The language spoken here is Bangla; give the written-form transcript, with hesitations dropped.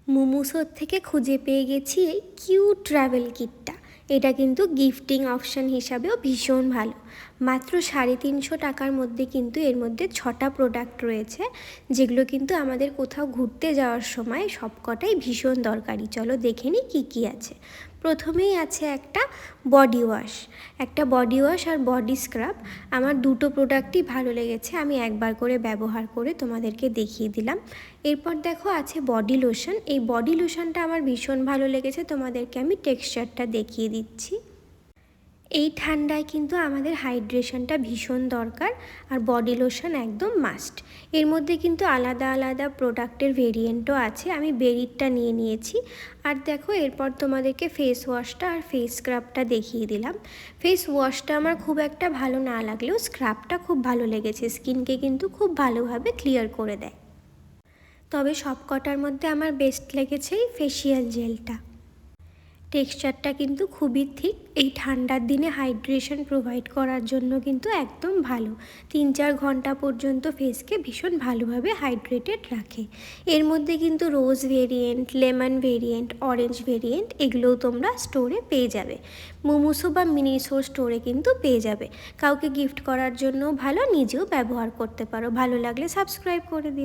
মোমোসোর থেকে খুঁজে পেয়ে গেছি এই কিউট ট্রাভেল কিটটা। এটা কিন্তু গিফটিং অপশান হিসাবেও ভীষণ ভালো। মাত্র 350 টাকার মধ্যে কিন্তু এর মধ্যে 6টা প্রোডাক্ট রয়েছে, যেগুলো কিন্তু আমাদের কোথাও ঘুরতে যাওয়ার সময় সবকটাই ভীষণ দরকারি। চলো দেখে নিই কী কী আছে। প্রথমেই আছে একটা বডি ওয়াশ আর বডি স্ক্রাব। আমার দুটো প্রোডাক্টই ভালো লেগেছে, আমি একবার করে ব্যবহার করে তোমাদেরকে দেখিয়ে দিলাম। এরপর দেখো আছে বডি লোশন। এই বডি লোশনটা আমার ভীষণ ভালো লেগেছে, তোমাদেরকে আমি টেক্সচারটা দেখিয়ে দিচ্ছি। এই ঠান্ডায় কিন্তু আমাদের হাইড্রেশনটা ভীষণ দরকার, আর বডি লোশন একদম মাস্ট। এর মধ্যে কিন্তু আলাদা আলাদা প্রোডাক্টের ভেরিয়েন্টও আছে, আমি বেরিরটা নিয়ে নিয়েছি। আর দেখো এরপর তোমাদেরকে ফেস ওয়াশটা আর ফেস স্ক্রাবটা দেখিয়ে দিলাম। ফেস ওয়াশটা আমার খুব একটা ভালো না লাগলেও স্ক্রাবটা খুব ভালো লেগেছে, স্কিনকে কিন্তু খুব ভালোভাবে ক্লিয়ার করে দেয়। তবে সব কটার মধ্যে আমার বেস্ট লেগেছে এই ফেসিয়াল জেলটা। টেক্সচারটা কিন্তু খুবই থিক, এই ঠান্ডার দিনে হাইড্রেশন প্রোভাইড করার জন্য কিন্তু একদম ভালো। 3-4 ঘন্টা পর্যন্ত ফেসকে ভীষণ ভালোভাবে হাইড্রেটেড রাখে। এর মধ্যে কিন্তু rose variant, lemon variant, orange variant এগুলোও তোমরা স্টোরে পেয়ে যাবে। মোমোসো বা মিনিসো স্টোরে কিন্তু পেয়ে যাবে। কাউকে গিফট করার জন্য ভালো, নিজেও ব্যবহার করতে পারো। ভালো লাগলে সাবস্ক্রাইব করে দিও।